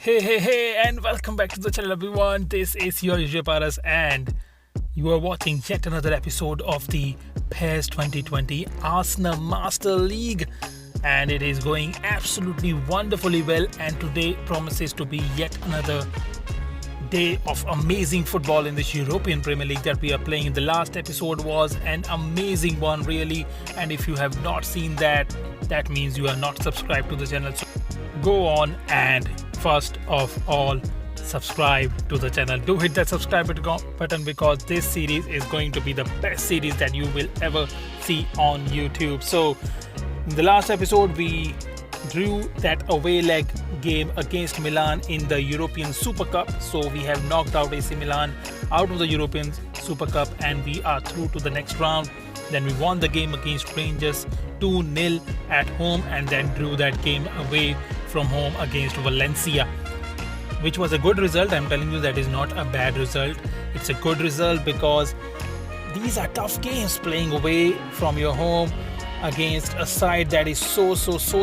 Hey, and welcome back to the channel, everyone. This is your usual Paras, and you are watching yet another episode of the PES 2020 Arsenal Master League, and it is going absolutely wonderfully well. And today promises to be yet another day of amazing football in this European Premier League that we are playing. In the last episode was an amazing one, really. And if you have not seen that, that means you are not subscribed to the channel. So go on and first of all, subscribe to the channel. Do hit that subscribe button because this series is going to be the best series that you will ever see on YouTube. So in the last episode, we drew that away leg game against Milan in the European Super Cup. So we have knocked out AC Milan out of the European Super Cup and we are through to the next round. Then we won the game against Rangers 2-0 at home and then drew that game away from home against Valencia, which was a good result. I'm telling you, that is not a bad result. It's a good result because these are tough games, playing away from your home against a side that is so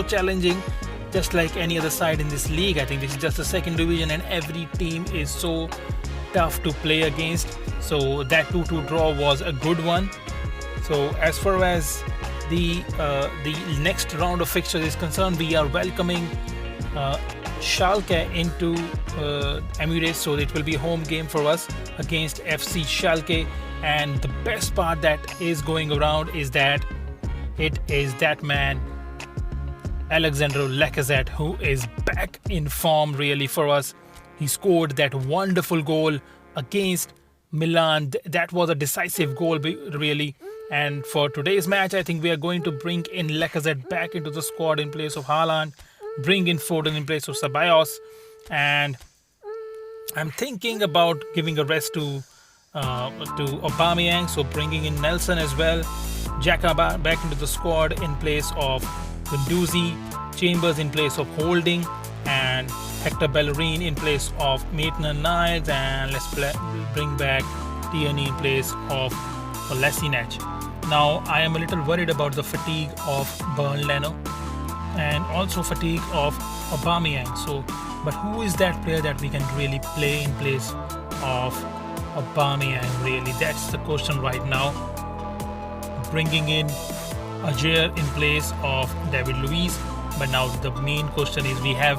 challenging, just like any other side in this league. I think this is just the second division and every team is so tough to play against. So that 2-2 draw was a good one. So as far as the next round of fixtures is concerned, we are welcoming Schalke into Emirates, so it will be a home game for us against FC Schalke. And the best part that is going around is that it is that man Alexandre Lacazette who is back in form really for us. He scored that wonderful goal against Milan. That was a decisive goal really. And for today's match, I think we are going to bring in Lacazette back into the squad in place of Haaland, bring in Foden in place of Ceballos, and I'm thinking about giving a rest to Aubameyang, so bringing in Nelson as well, Xhaka back into the squad in place of Guendouzi, Chambers in place of Holding, and Hector Bellerin in place of Maitland-Niles, and let's bring back Tierney in place of Kolasinac. Now, I am a little worried about the fatigue of Bern Leno and also fatigue of Aubameyang. So, but who is that player that we can really play in place of Aubameyang? Really, that's the question right now. Bringing in Ajer in place of David Luiz, but now the main question is we have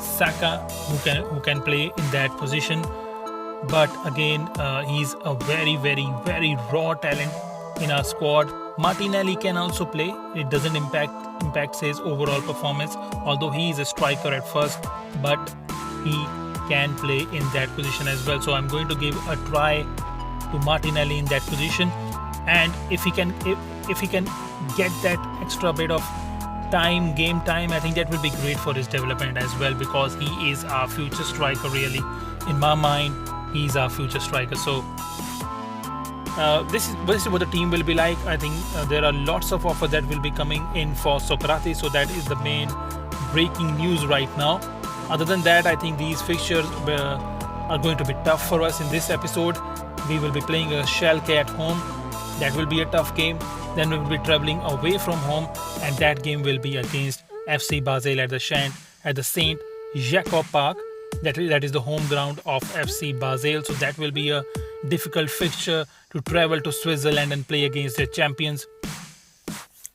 Saka who can play in that position. But again, he's a very raw talent in our squad. Martinelli can also play. It doesn't impact his overall performance, although he is a striker at first, but he can play in that position as well. So I'm going to give a try to Martinelli in that position, and if he can get that extra bit of game time, I think that will be great for his development as well, because he is our future striker really. In my mind, he's our future striker. So this is what the team will be like. I think there are lots of offers that will be coming in for Socrates, so that is the main breaking news right now. Other than that, I think these fixtures are going to be tough for us in this episode. We will be playing a Schalke at home. That will be a tough game. Then we will be traveling away from home, and that game will be against FC Basel at the Saint Jacob Park. That is the home ground of FC Basel. So that will be a difficult fixture to travel to Switzerland and play against their champions.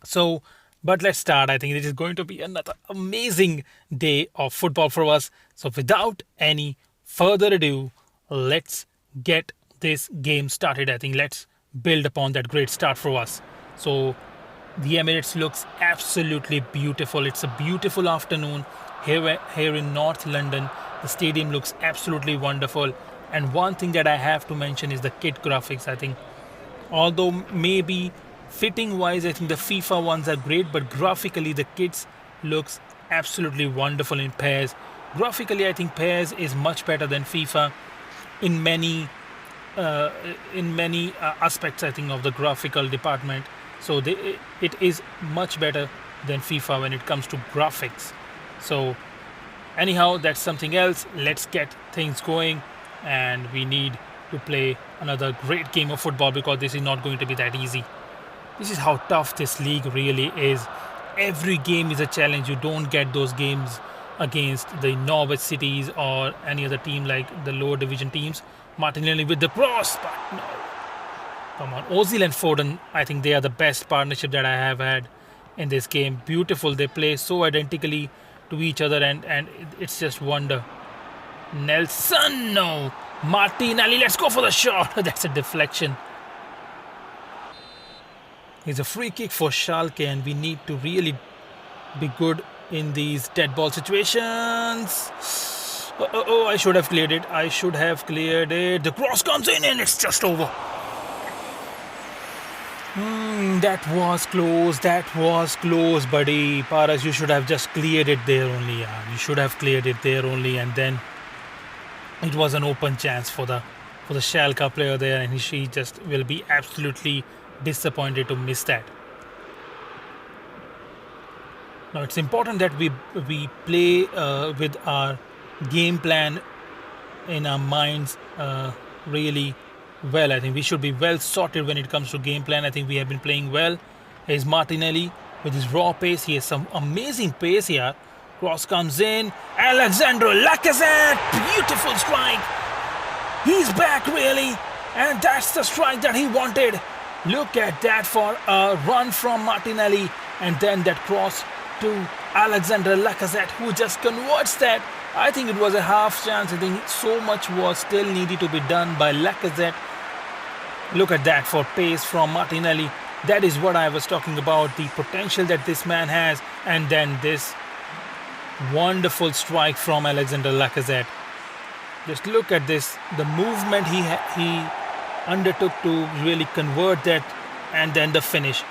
So, but let's start. I think it is going to be another amazing day of football for us. So without any further ado, let's get this game started. I think let's build upon that great start for us. So the Emirates looks absolutely beautiful. It's a beautiful afternoon here in North London. The stadium looks absolutely wonderful. And one thing that I have to mention is the kit graphics. I think, although maybe fitting wise, I think the FIFA ones are great, but graphically the kits looks absolutely wonderful in PES. Graphically, I think PES is much better than FIFA in many aspects, I think, of the graphical department. So it is much better than FIFA when it comes to graphics. So anyhow, that's something else. Let's get things going, and we need to play another great game of football because this is not going to be that easy. This is how tough this league really is. Every game is a challenge. You don't get those games against the Norwich cities or any other team like the lower division teams. Martinelli with the cross, but no. Come on, Ozil and Foden, I think they are the best partnership that I have had in this game. Beautiful, they play so identically to each other, and it's just wonder. Nelson, no. Martinelli, let's go for the shot. That's a deflection. It's a free kick for Schalke, and we need to really be good in these dead ball situations. Oh, I should have cleared it. The cross comes in and it's just over. That was close, buddy. Paras, you should have just cleared it there only. Yeah. You should have cleared it there only, and then it was an open chance for the Schalke player there, and she just will be absolutely disappointed to miss that. Now it's important that we play with our game plan in our minds really well. I think we should be well sorted when it comes to game plan. I think we have been playing well. Here's Martinelli with his raw pace. He has some amazing pace here. Cross comes in. Alexandre Lacazette. Beautiful strike. He's back really. And that's the strike that he wanted. Look at that for a run from Martinelli. And then that cross to Alexandre Lacazette, who just converts that. I think it was a half chance. I think so much was still needed to be done by Lacazette. Look at that for pace from Martinelli. That is what I was talking about, the potential that this man has. And then this wonderful strike from Alexandre Lacazette. Just look at this, the movement he undertook to really convert that, and then the finish.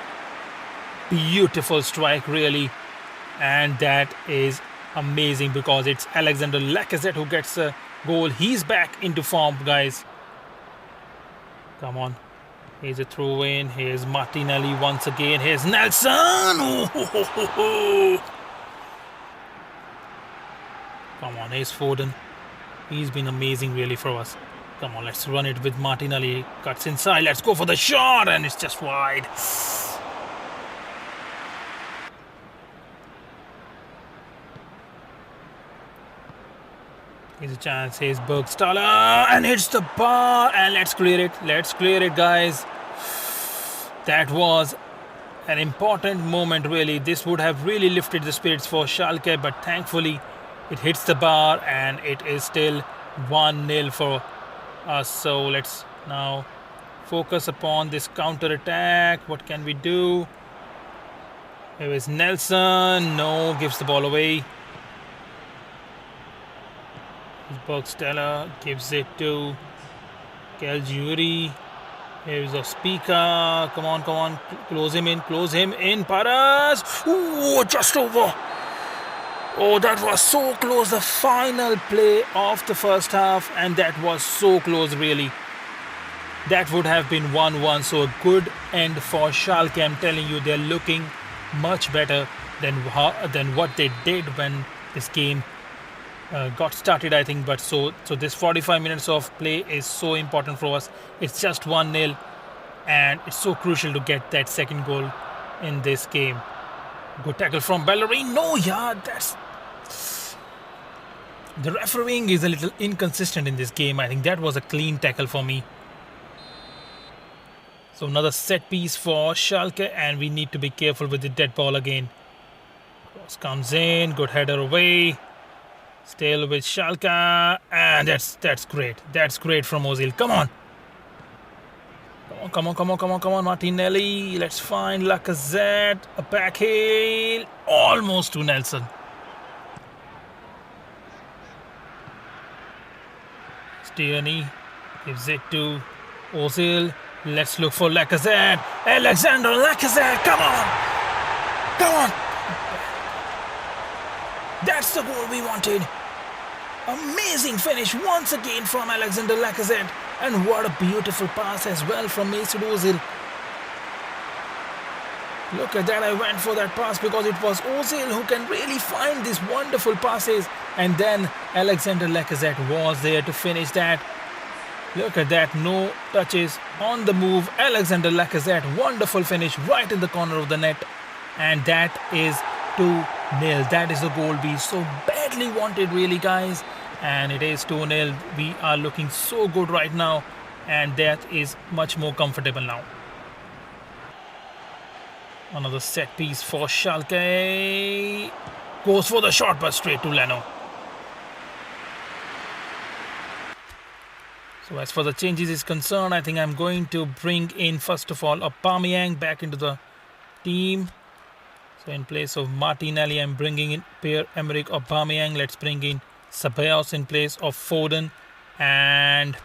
Beautiful strike really, and that is amazing because it's Alexandre Lacazette who gets a goal. He's back into form, guys. Come on. Here's a throw in. Here's Martinelli once again. Here's Nelson. Oh. Come on, here's Foden. He's been amazing really for us. Come on, let's run it with Martinelli. Cuts inside. Let's go for the shot, and it's just wide. Here's a chance. Here's Bergstaller and hits the bar, and let's clear it. Let's clear it, guys. That was an important moment really. This would have really lifted the spirits for Schalke, but thankfully it hits the bar and it is still 1-0 for us. So let's now focus upon this counter attack. What can we do? Here is Nelson. No, gives the ball away. Bergstaller gives it to Caligiuri. Here's a speaker. Come on. Close him in. Paras. Ooh, just over. Oh, that was so close. The final play of the first half, and that was so close, really. That would have been 1-1. So a good end for Schalke. I'm telling you, they're looking much better than what they did when this game got started, I think. But so this 45 minutes of play is so important for us. It's just 1-0, and it's so crucial to get that second goal in this game. Good tackle from Bellerin. No, yeah, that's... The refereeing is a little inconsistent in this game. I think that was a clean tackle for me. So another set piece for Schalke, and we need to be careful with the dead ball again. Cross comes in, good header away. Still with Schalke, and that's great. That's great from Ozil. Come on, Martinelli. Let's find Lacazette. A back heel, almost to Nelson. Tierney gives it to Ozil. Let's look for Lacazette. Alexandre Lacazette, come on. That's the goal we wanted. Amazing finish once again from Alexandre Lacazette. And what a beautiful pass as well from Mesut Ozil. Look at that, I went for that pass because it was Ozil who can really find these wonderful passes. And then Alexandre Lacazette was there to finish that. Look at that, no touches on the move. Alexandre Lacazette, wonderful finish right in the corner of the net. And that is 2-0. That is the goal we so badly badly wanted, really, guys. And it is 2-0. We are looking so good right now, and that is much more comfortable now. Another set piece for Schalke. Goes for the shot, but straight to Leno. So as far as the changes is concerned, I think I'm going to bring in, first of all, Aubameyang back into the team. So in place of Martinelli, I'm bringing in Pierre-Emerick Aubameyang. Let's bring in Ceballos in place of Foden, and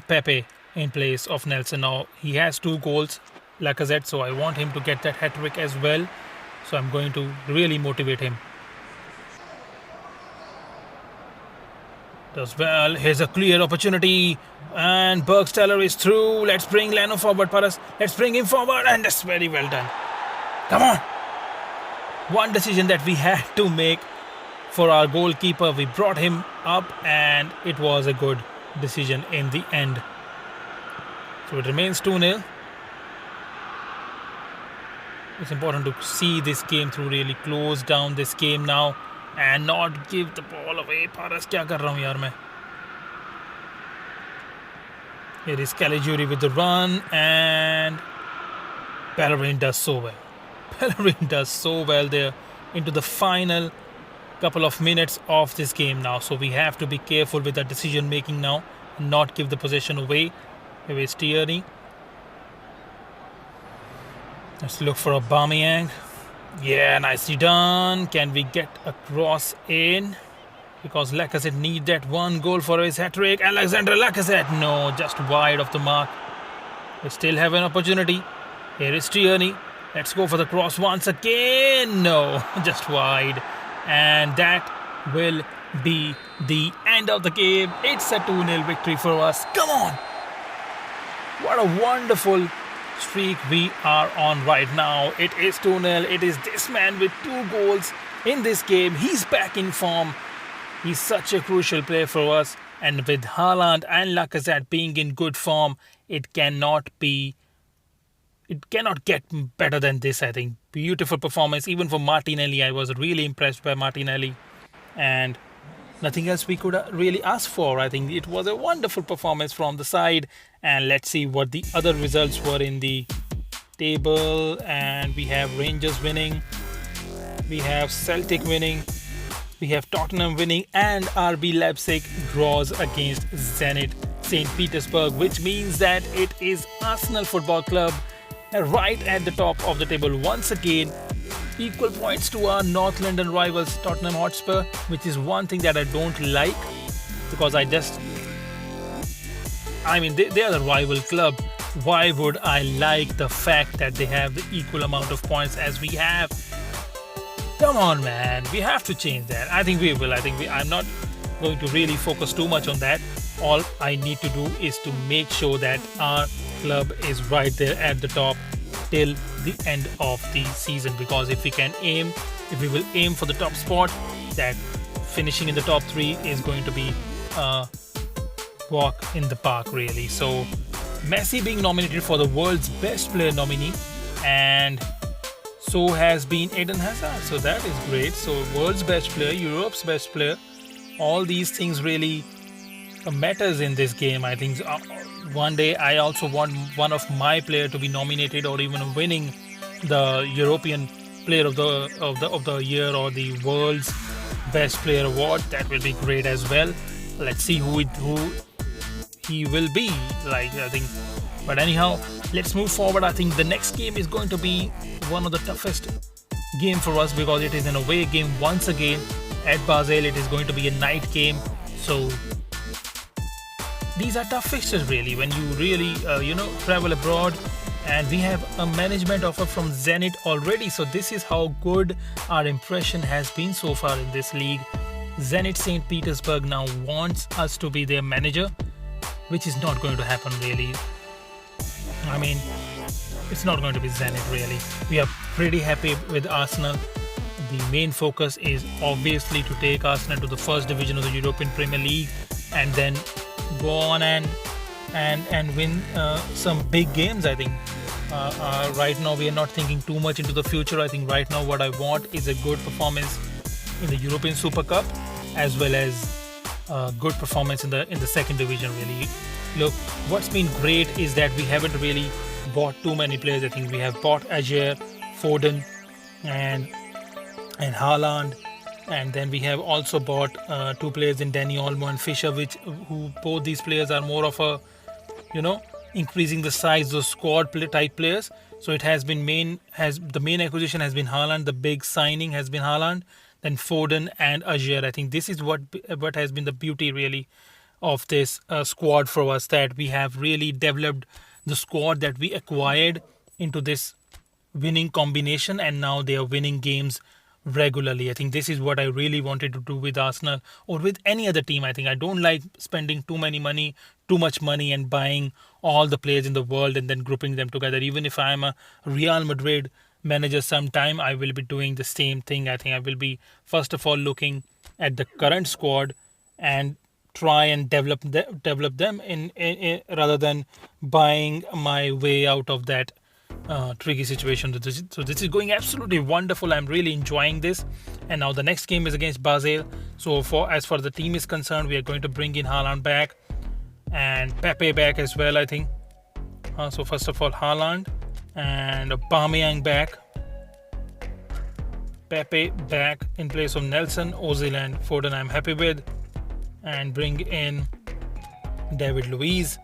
Pepe in place of Nelson. Now he has 2 goals, Lacazette, so I want him to get that hat-trick as well. So I'm going to really motivate him. Does well. Here's a clear opportunity, and Bergstaller is through. Let's bring Leno forward, Paras. Let's bring him forward, and that's very well done. Come on. One decision that we had to make for our goalkeeper. We brought him up, and it was a good decision in the end. So it remains 2-0. It's important to see this game through, really close down this game now and not give the ball away. Paras, क्या कर रहा हूँ यार मैं? Here is Caligiuri with the run, and Bellerin does so well. Bellerin does so well there into the final couple of minutes of this game now. So we have to be careful with the decision making now and not give the possession away. Here is Tierney. Let's look for Aubameyang. Yeah, nicely done. Can we get a cross in? Because Lacazette need that 1 goal for his hat-trick. Alexander Lacazette. No, just wide of the mark. We still have an opportunity. Here is Tierney. Let's go for the cross once again. No, just wide. And that will be the end of the game. It's a 2-0 victory for us. Come on. What a wonderful streak we are on right now. It is 2-0. It is this man with 2 goals in this game. He's back in form. He's such a crucial player for us. And with Haaland and Lacazette being in good form, it cannot get better than this, I think. Beautiful performance. Even for Martinelli, I was really impressed by Martinelli. And nothing else we could really ask for. I think it was a wonderful performance from the side. And let's see what the other results were in the table. And we have Rangers winning. We have Celtic winning. We have Tottenham winning. And RB Leipzig draws against Zenit St. Petersburg, which means that it is Arsenal Football Club right at the top of the table once again. Equal points to our North London rivals Tottenham Hotspur, which is one thing that I don't like, because they are the rival club. Why would I like the fact that they have the equal amount of points as we have? Come on, man. We have to change that. I think we will. I'm not going to really focus too much on that. All I need to do is to make sure that our club is right there at the top till the end of the season, because if we will aim for the top spot, that finishing in the top 3 is going to be a walk in the park, really. So Messi being nominated for the world's best player nominee, and so has been Eden Hazard, so that is great. So world's best player, Europe's best player, all these things really matters in this game. I think one day I also want one of my player to be nominated or even winning the European Player of the Year or the World's Best Player award. That will be great as well. Let's see who he will be. But anyhow, let's move forward. I think the next game is going to be one of the toughest game for us, because it is an away game once again at Basel. It is going to be a night game. So these are tough fixtures, really, when you really travel abroad. And we have a management offer from Zenit already, so this is how good our impression has been so far in this league. Zenit St. Petersburg now wants us to be their manager, which is not going to happen, really. I mean, it's not going to be Zenit, really. We are pretty happy with Arsenal. The main focus is obviously to take Arsenal to the first division of the European Premier League, and then go on and win some big games, I think. Right now we are not thinking too much into the future. I think right now what I want is a good performance in the European Super Cup, as well as good performance in the second division. Really, look, what's been great is that we haven't really bought too many players. I think we have bought Ajer, Foden, and Haaland, and then we have also bought two players in Danny Olmo and Fisher, who both these players are more of a, increasing the size of squad type players. So it has been the main acquisition has been Haaland. The big signing has been Haaland, then Foden and Ajer. I think this is what has been the beauty really of this squad for us, that we have really developed the squad that we acquired into this winning combination, and now they are winning games regularly. I think this is what I really wanted to do with Arsenal or with any other team. I think I don't like spending too much money and buying all the players in the world and then grouping them together. Even if I am a Real Madrid manager sometime, I will be doing the same thing. I think I will be first of all looking at the current squad and try and develop them in rather than buying my way out of that tricky situation. So this is going absolutely wonderful. I'm really enjoying this. And now the next game is against Basel. So as far as the team is concerned, we are going to bring in Haaland back and Pepe back as well, I think. So first of all, Haaland and Aubameyang back. Pepe back in place of Nelson, Ozil and Foden I'm happy with. And bring in David Luiz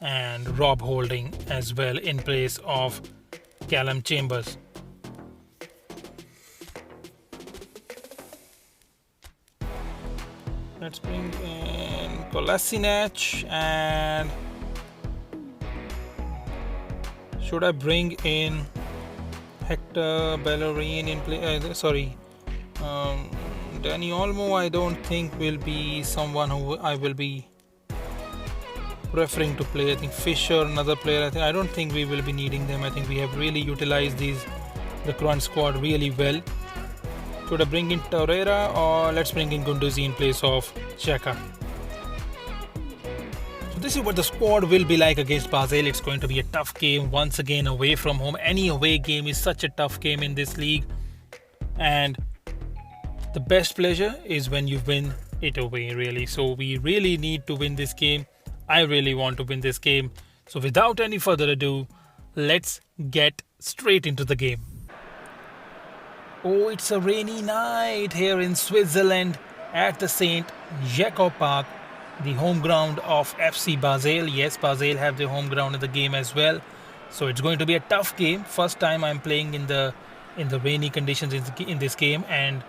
and Rob Holding as well in place of Callum Chambers. Let's bring in Kolasinac, and should I bring in Hector Bellerin in play? Danny Olmo I don't think will be someone who I will be preferring to play. I think Fisher, another player, I don't think we will be needing them. I think we have really utilized the current squad really well. Should I bring in Torreira, or let's bring in Gunduzi in place of Xhaka? So this is what the squad will be like against Basel. It's going to be a tough game once again away from home. Any away game is such a tough game in this league, and the best pleasure is when you win it away, really. So we really need to win this game. I really want to win this game. So without any further ado, let's get straight into the game. Oh, it's a rainy night here in Switzerland at the St. Jacob Park, the home ground of FC Basel. Yes, Basel have their home ground in the game as well. So it's going to be a tough game. First time I'm playing in the rainy conditions in this game, and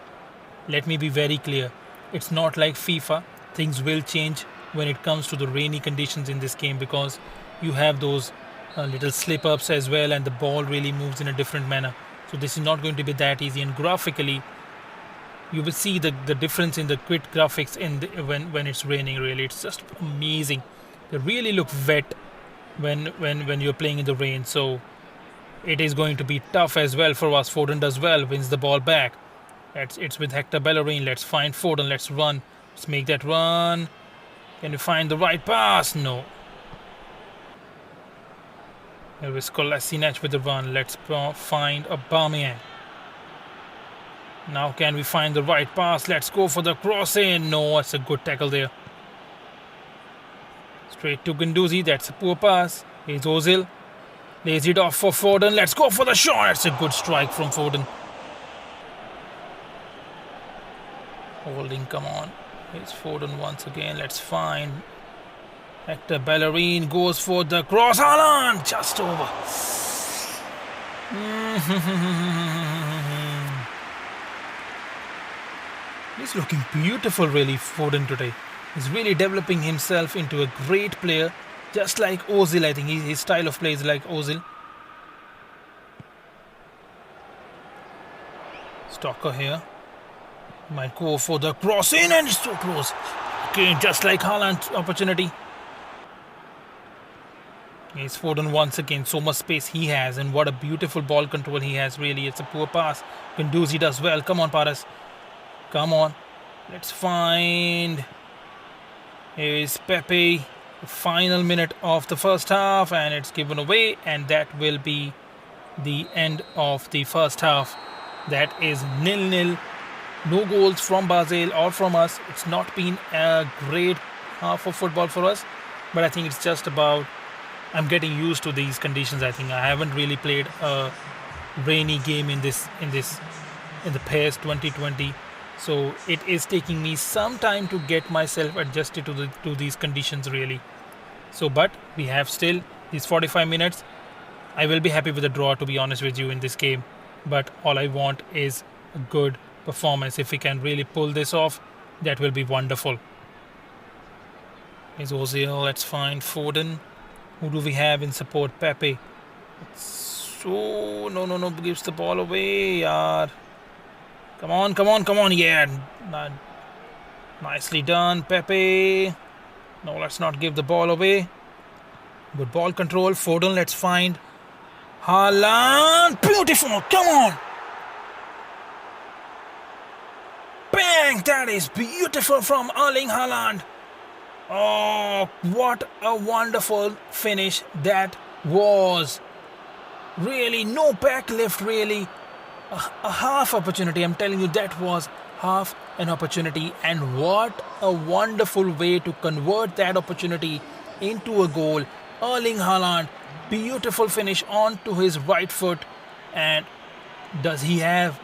let me be very clear. It's not like FIFA. Things will change when it comes to the rainy conditions in this game, because you have those little slip-ups as well, and the ball really moves in a different manner. So this is not going to be that easy, and graphically you will see the difference in the quick graphics when it's raining. Really, it's just amazing. They really look wet when you're playing in the rain. So it is going to be tough as well for us. Foden does well, wins the ball back. It's with Hector Bellerin. Let's find Foden. Let's run. Let's make that run. Can you find the right pass? No. Here is Kolasinac with the run. Let's find Aubameyang. Now can we find the right pass? Let's go for the cross in. No, it's a good tackle there. Straight to Gunduzi. That's a poor pass. Here's Ozil. Lays it off for Foden. Let's go for the shot. That's a good strike from Foden. Holding, come on. Here's Foden once again. Let's find Hector Bellerin. Goes for the cross. Haaland just over. He's looking beautiful, really, Foden today. He's really developing himself into a great player, just like Ozil. I think his style of play is like Ozil. Stalker here. Might go for the cross in, and it's so close. Again, just like Haaland's opportunity. Here's Foden once again. So much space he has, and what a beautiful ball control he has, really. It's a poor pass. Gunduzi does well. Come on, Paris. Come on. Let's find. Here is Pepe. The final minute of the first half, and it's given away, and that will be the end of the first half. That is 0-0. No goals from Basel or from us. It's not been a great half of football for us, but I think it's just about I'm getting used to these conditions. I think I haven't really played a rainy game in the past 2020, so it is taking me some time to get myself adjusted to these conditions really. So, but we have still these 45 minutes. I will be happy with a draw, to be honest with you, in this game. But all I want is a good performance. If we can really pull this off, that will be wonderful. Here's Ozil. Let's find Foden. Who do we have in support? Pepe. So no, gives the ball away, yaar. Come on, yeah. Nicely done, Pepe. No, let's not give the ball away. Good ball control. Foden, let's find Haaland. Beautiful, come on. Bang, that is beautiful from Erling Haaland. Oh, what a wonderful finish that was. Really, no backlift, really. A half opportunity, I'm telling you, that was half an opportunity. And what a wonderful way to convert that opportunity into a goal. Erling Haaland, beautiful finish onto his right foot. And does he have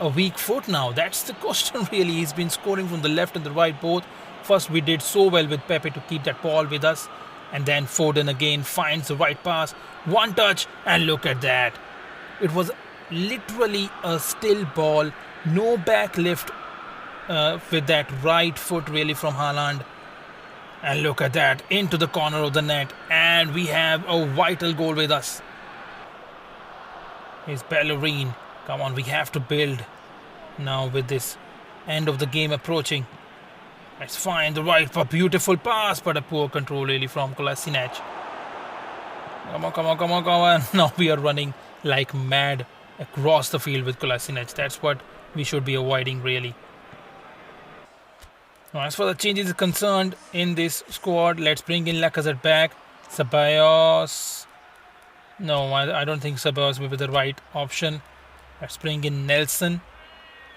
a weak foot now? That's the question really. He's been scoring from the left and the right both. First we did so well with Pepe to keep that ball with us, and then Foden again finds the right pass, one touch, and look at that. It was literally a still ball, no backlift with that right foot really from Haaland. And look at that, into the corner of the net, and we have a vital goal with us. Here's Bellerin. Come on, we have to build now with this end of the game approaching. Let's find the right for beautiful pass, but a poor control really from Kolasinac. Come on. Now we are running like mad across the field with Kolasinac. That's what we should be avoiding really. Now, as far as the changes are concerned in this squad, let's bring in Lacazette back. Ceballos. No, I don't think Ceballos will be the right option. Let's bring in Nelson.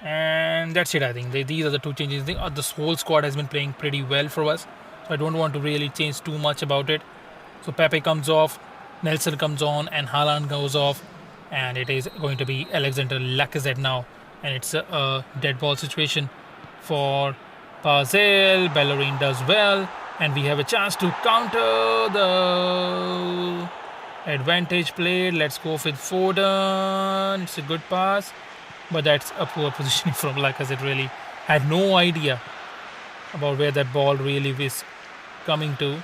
And that's it, I think. These are the two changes. This whole squad has been playing pretty well for us. So I don't want to really change too much about it. So Pepe comes off, Nelson comes on, and Haaland goes off. And it is going to be Alexander Lacazette now. And it's a dead ball situation for Basel. Bellerin does well. And we have a chance to counter the advantage played. Let's go with Foden. It's a good pass. But that's a poor positioning from Lacazette really. Had no idea about where that ball really is coming to.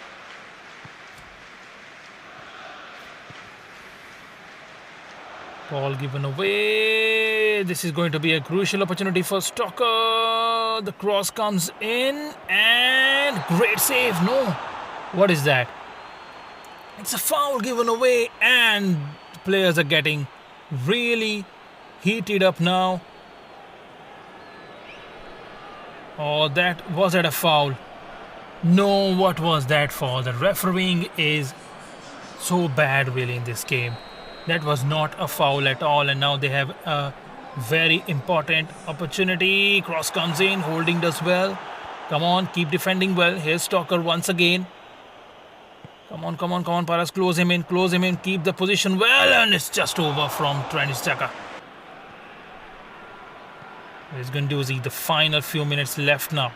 Ball given away. This is going to be a crucial opportunity for Stocker. The cross comes in and great save. No. What is that? It's a foul given away, and the players are getting really heated up now. Oh, was that a foul? No, what was that for? The refereeing is so bad really in this game. That was not a foul at all, and now they have a very important opportunity. Cross comes in, Holding does well. Come on, keep defending well. Here's Stocker once again. Come on, Paras, close him in, keep the position well, and it's just over from Granit Xhaka. There's Guendouzi, the final few minutes left now.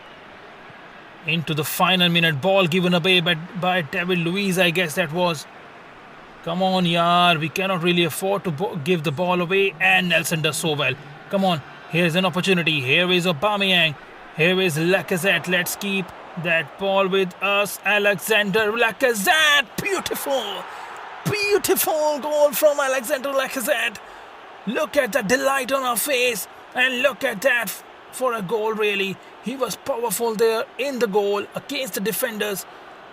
Into the final minute, ball given away by David Luiz, I guess that was. Come on, yaar, we cannot really afford to give the ball away, and Nelson does so well. Come on, here's an opportunity. Here is Aubameyang. Here is Lacazette. Let's keep that ball with us. Alexander Lacazette. Beautiful goal from Alexander Lacazette. Look at the delight on our face. And look at that for a goal really. He was powerful there in the goal against the defenders.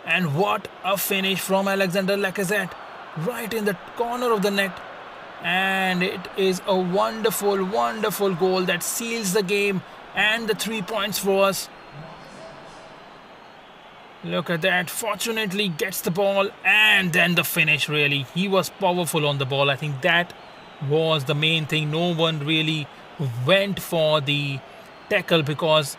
And what a finish from Alexander Lacazette. Right in the corner of the net. And it is a wonderful goal that seals the game and the 3 points for us. Look at that. Fortunately gets the ball, and then the finish really. He was powerful on the ball. I think that was the main thing. No one really went for the tackle because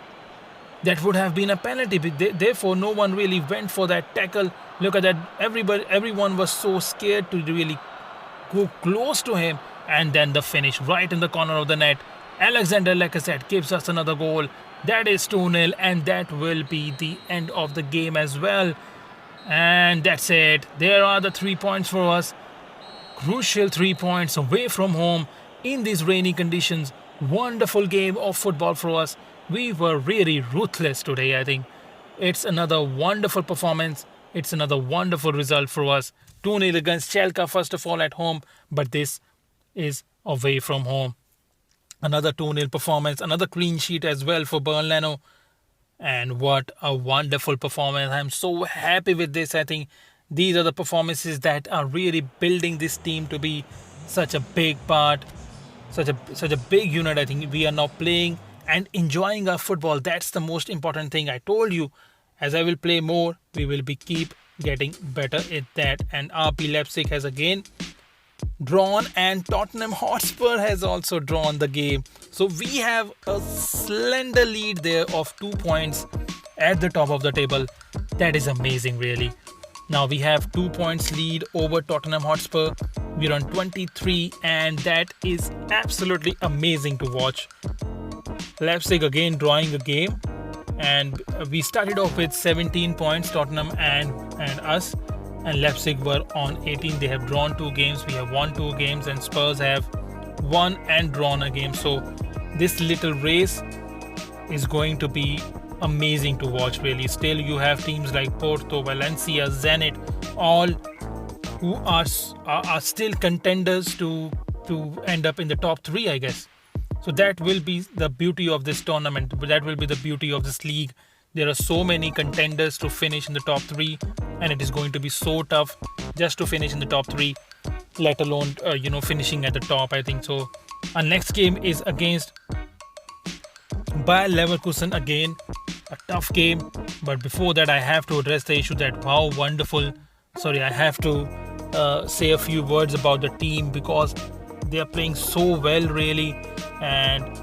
that would have been a penalty. Therefore, no one really went for that tackle. Look at that. Everyone was so scared to really go close to him. And then the finish right in the corner of the net. Alexander Lacazette gives us another goal. That is 2-0, and that will be the end of the game as well. And that's it. There are the 3 points for us. Crucial 3 points away from home in these rainy conditions. Wonderful game of football for us. We were really ruthless today, I think. It's another wonderful performance. It's another wonderful result for us. 2-0 against Chelka, first of all, at home. But this is away from home. Another 2-0 performance. Another clean sheet as well for Bernlano. And what a wonderful performance. I'm so happy with this. I think these are the performances that are really building this team to be such a big part, such a big unit. I think we are now playing and enjoying our football. That's the most important thing. I told you, as I will play more, we will keep getting better at that. And RB Leipzig has again drawn, and Tottenham Hotspur has also drawn the game. So we have a slender lead there of 2 points at the top of the table. That is amazing, really. Now we have 2 points lead over Tottenham Hotspur. We're on 23, and that is absolutely amazing to watch. Leipzig again drawing a game, and we started off with 17 points, Tottenham and us, and Leipzig were on 18. They have drawn 2 games. We have won 2 games, and Spurs have won and drawn a game. So this little race is going to be amazing to watch, really. Still, you have teams like Porto, Valencia, Zenit, all who are still contenders to end up in the top 3, I guess. So that will be the beauty of this tournament. That will be the beauty of this league. There are so many contenders to finish in the top 3, and it is going to be so tough just to finish in the top 3, let alone finishing at the top, I think. So our next game is against Bayer Leverkusen, again a tough game. But before that, I have to address the issue that I have to say a few words about the team, because they are playing so well, really. And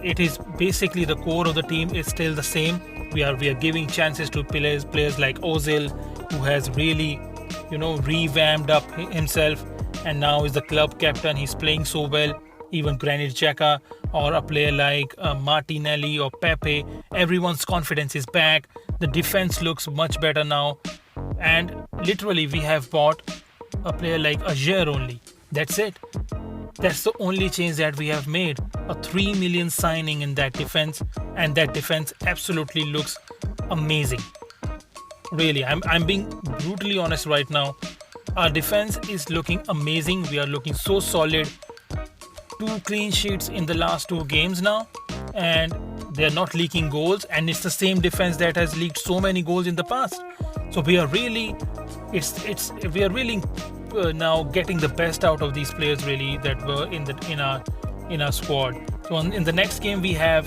it is basically the core of the team is still the same. We are giving chances to players like Ozil, who has really revamped up himself and now is the club captain. He's playing so well. Even Granit Xhaka or a player like Martinelli or Pepe, everyone's confidence is back. The defense looks much better now, and literally we have bought a player like Ajer only. That's it. That's the only change that we have made. A 3 million signing in that defense, and that defense absolutely looks amazing. Really, I'm being brutally honest right now. Our defense is looking amazing. We are looking so solid. 2 clean sheets in the last 2 games now, and they're not leaking goals, and it's the same defense that has leaked so many goals in the past. So we are really now getting the best out of these players, really, that were in our squad. So in the next game we have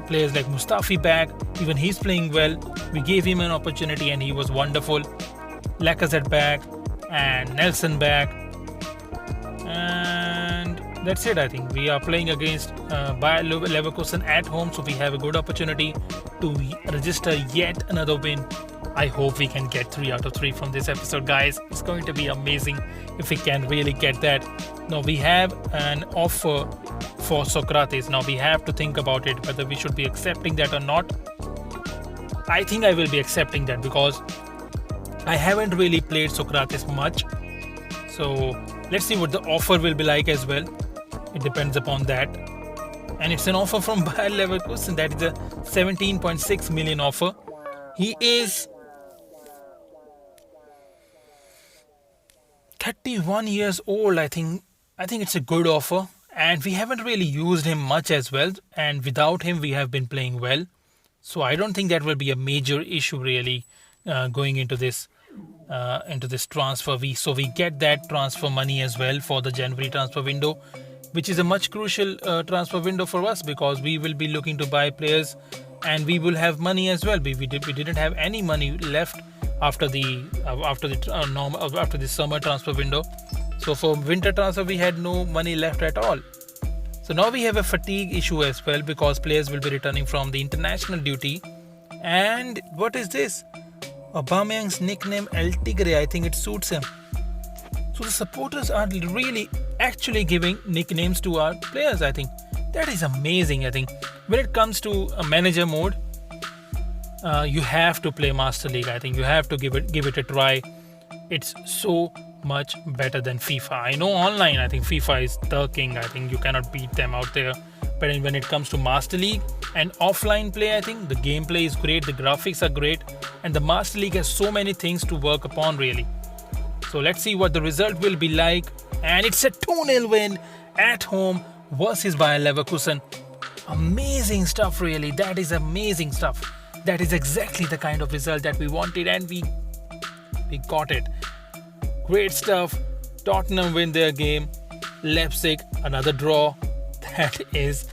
players like Mustafi back. Even he's playing well. We gave him an opportunity and he was wonderful. Lacazette back and Nelson back, and that's it. I think we are playing against Bayer Leverkusen at home, so we have a good opportunity to register yet another win. I hope we can get 3 out of 3 from this episode, guys. It's going to be amazing if we can really get that. Now we have an offer for Socrates. Now we have to think about it, whether we should be accepting that or not. I think I will be accepting that, because I haven't really played Socrates much. So let's see what the offer will be like as well. It depends upon that. And it's an offer from Bayer Leverkusen. That is a 17.6 million offer. He is 31 years old. I think it's a good offer, and we haven't really used him much as well, and without him we have been playing well. So I don't think that will be a major issue, really, going into this transfer. So we get that transfer money as well for the January transfer window, which is a much crucial transfer window for us, because we will be looking to buy players and we will have money as well. We didn't have any money left after the summer transfer window. So for winter transfer we had no money left at all. So now we have a fatigue issue as well because players will be returning from the international duty. And what is this? Aubameyang's nickname El Tigre, I think it suits him. So the supporters are really actually giving nicknames to our players, I think. That is amazing, I think. When it comes to a manager mode, you have to play Master League, I think. You have to give it a try. It's so much better than FIFA. I know online, I think FIFA is the king. I think you cannot beat them out there. But when it comes to Master League and offline play, I think the gameplay is great, the graphics are great, and the Master League has so many things to work upon really. So let's see what the result will be like. And it's a 2-0 win at home versus Bayer Leverkusen. Amazing stuff really. That is amazing stuff. That is exactly the kind of result that we wanted, and we got it. Great stuff. Tottenham win their game. Leipzig, another draw. That is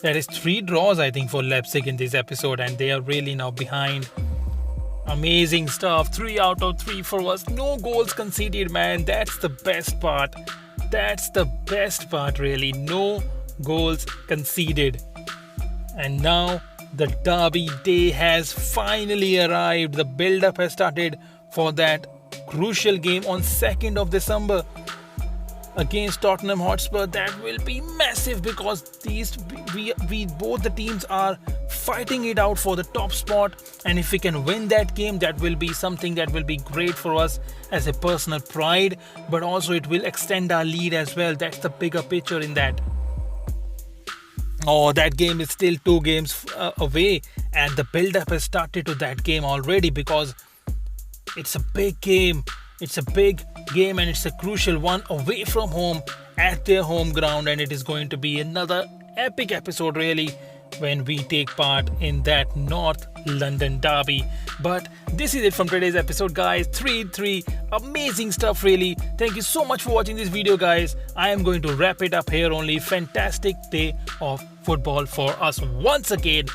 3 draws, I think, for Leipzig in this episode, and they are really now behind. Amazing stuff. 3 out of 3 for us. No goals conceded, man. That's the best part. That's the best part, really. No goals conceded. And now the derby day has finally arrived. The build-up has started for that crucial game on 2nd of December against Tottenham Hotspur. That will be massive because we both the teams are fighting it out for the top spot, and if we can win that game, that will be something that will be great for us as a personal pride, but also it will extend our lead as well. That's the bigger picture in that. Oh, that game is still 2 games away, and the build-up has started to that game already because it's a big game. It's a big game and it's a crucial one away from home at their home ground, and it is going to be another epic episode really when we take part in that North London derby. But this is it from today's episode, guys. 3-3, amazing stuff really. Thank you so much for watching this video, guys. I am going to wrap it up here only. Fantastic day of football for us once again.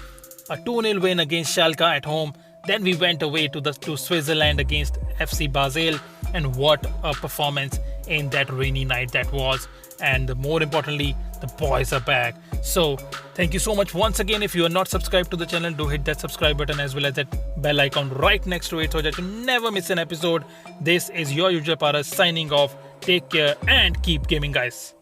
A 2-0 win against Schalke at home. Then we went away to Switzerland against FC Basel, and what a performance in that rainy night that was. And more importantly, the boys are back. So thank you so much once again. If you are not subscribed to the channel, do hit that subscribe button as well as that bell icon right next to it so that you never miss an episode. This is your usual Paras signing off. Take care and keep gaming, guys.